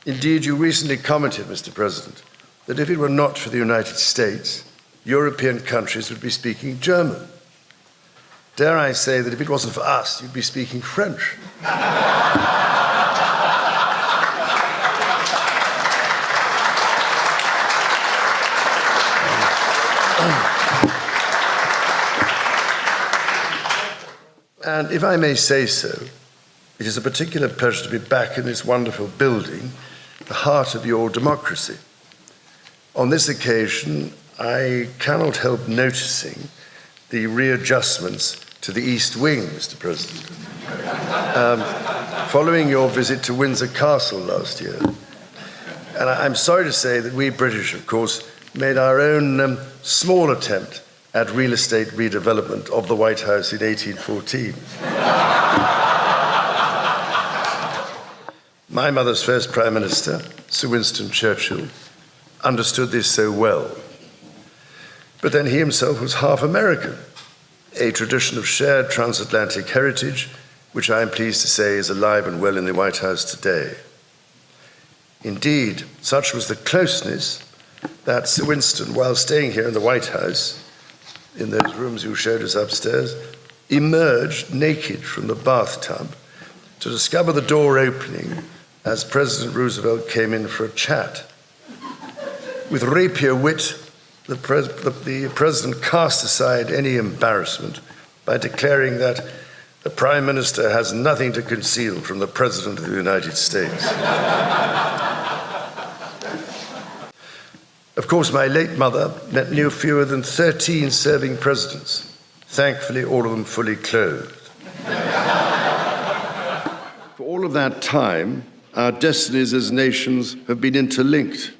Indeed, you recently commented, Mr. President, that if it were not for the United States, European countries would be speaking German. Dare I say that if it wasn't for us, you'd be speaking French. And if I may say so, it is a particular pleasure to be back in this wonderful building, the heart of your democracy. On this occasion, I cannot help noticing the readjustments to the East Wing, Mr. President, following your visit to Windsor Castle last year. And I'm sorry to say that we British, of course, made our own small attempt at real estate redevelopment of the White House in 1814. My mother's first Prime Minister, Sir Winston Churchill, understood this so well. But then he himself was half American, a tradition of shared transatlantic heritage, which I am pleased to say is alive and well in the White House today. Indeed, such was the closeness that Sir Winston, while staying here in the White House, in those rooms you showed us upstairs, emerged naked from the bathtub to discover the door opening as President Roosevelt came in for a chat. With rapier wit, the President cast aside any embarrassment by declaring that the Prime Minister has nothing to conceal from the President of the United States. Of course, my late mother met no fewer than 13 serving presidents, thankfully all of them fully clothed. For all of that time, our destinies as nations have been interlinked.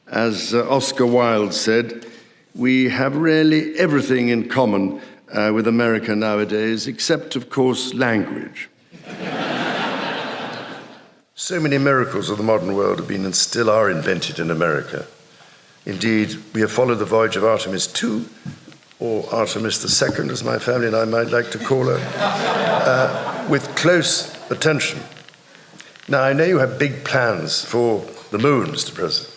As Oscar Wilde said, we have really everything in common with America nowadays, except, of course, language. So many miracles of the modern world have been and still are invented in America. Indeed, we have followed the voyage of Artemis II, or Artemis II, as my family and I might like to call her, with close attention. Now, I know you have big plans for the moon, Mr. President,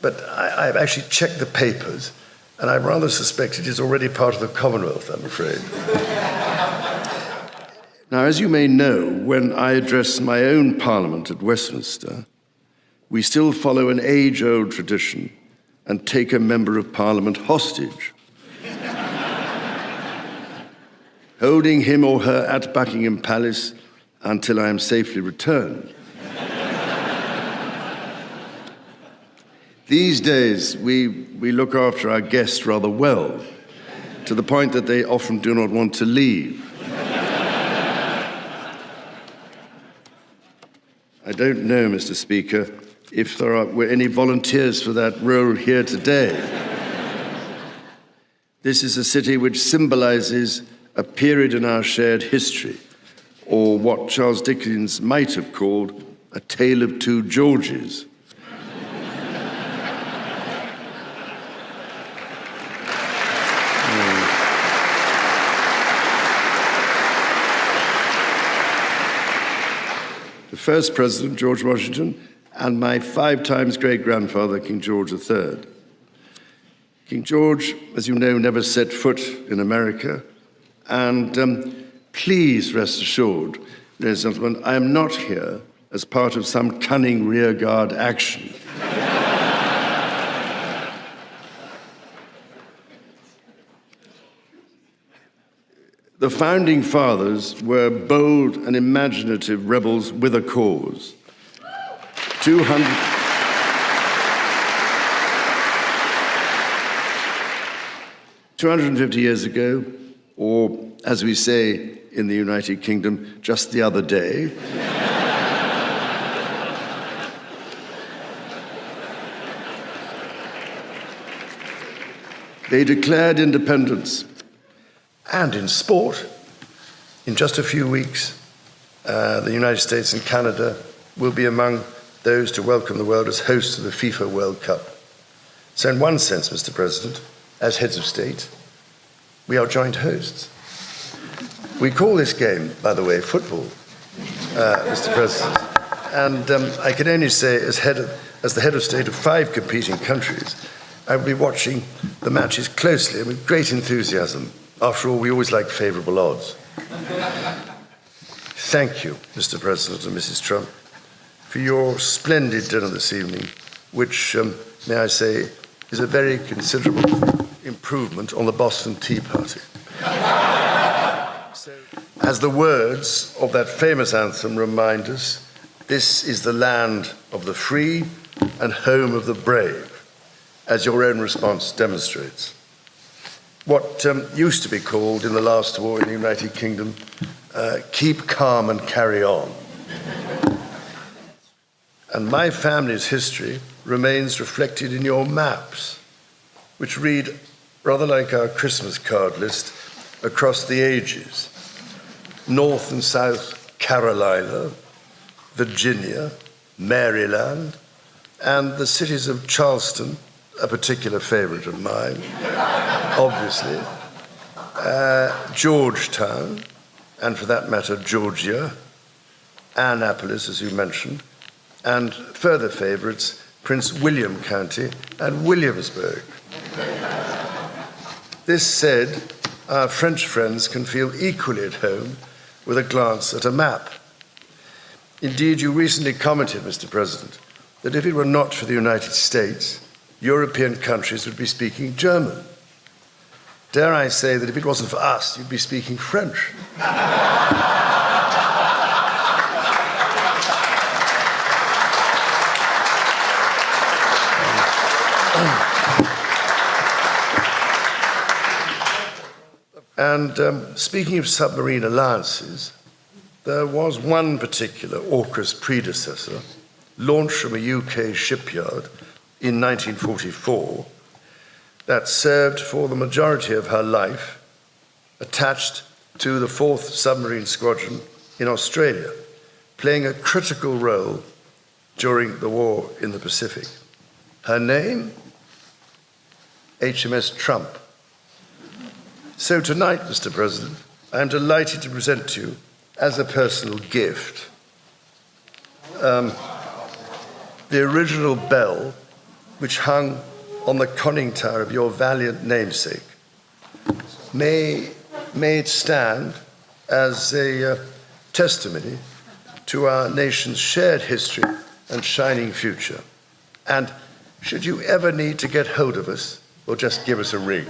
but I've actually checked the papers, and I rather suspect it is already part of the Commonwealth, I'm afraid. Now, as you may know, when I address my own Parliament at Westminster, we still follow an age-old tradition and take a member of Parliament hostage, holding him or her at Buckingham Palace until I am safely returned. These days, we look after our guests rather well, to the point that they often do not want to leave. I don't know, Mr. Speaker, if there were any volunteers for that role here today. This is a city which symbolizes a period in our shared history, or what Charles Dickens might have called a tale of two Georges. The first president, George Washington, and my 5 times great-grandfather, King George III. King George, as you know, never set foot in America, and please rest assured, ladies and gentlemen, I am not here as part of some cunning rearguard action. The founding fathers were bold and imaginative rebels with a cause. 250 years ago, or as we say in the United Kingdom, just the other day, they declared independence. And in sport, in just a few weeks, the United States and Canada will be among those to welcome the world as hosts of the FIFA World Cup. So in one sense, Mr. President, as heads of state, we are joint hosts. We call this game, by the way, football, Mr. President. And I can only say, as the head of state of 5 competing countries, I will be watching the matches closely and with great enthusiasm. After all, we always like favourable odds. Thank you, Mr. President and Mrs. Trump, for your splendid dinner this evening, which, may I say, is a very considerable improvement on the Boston Tea Party. So, as the words of that famous anthem remind us, this is the land of the free and home of the brave, as your own response demonstrates. What used to be called in the last war in the United Kingdom, keep calm and carry on. And my family's history remains reflected in your maps, which read rather like our Christmas card list across the ages. North and South Carolina, Virginia, Maryland, and the cities of Charleston, a particular favorite of mine, obviously, Georgetown, and for that matter, Georgia, Annapolis, as you mentioned, and further favorites, Prince William County and Williamsburg. This said, our French friends can feel equally at home with a glance at a map. Indeed, you recently commented, Mr. President, that if it were not for the United States, European countries would be speaking German. Dare I say that if it wasn't for us, you'd be speaking French. And speaking of submarine alliances, there was one particular AUKUS predecessor, launched from a UK shipyard in 1944, that served for the majority of her life attached to the 4th Submarine Squadron in Australia, playing a critical role during the war in the Pacific. Her name? HMS Trump. So tonight, Mr. President, I am delighted to present to you, as a personal gift, the original bell which hung on the conning tower of your valiant namesake. May it stand as a testimony to our nation's shared history and shining future. And should you ever need to get hold of us, or just give us a ring.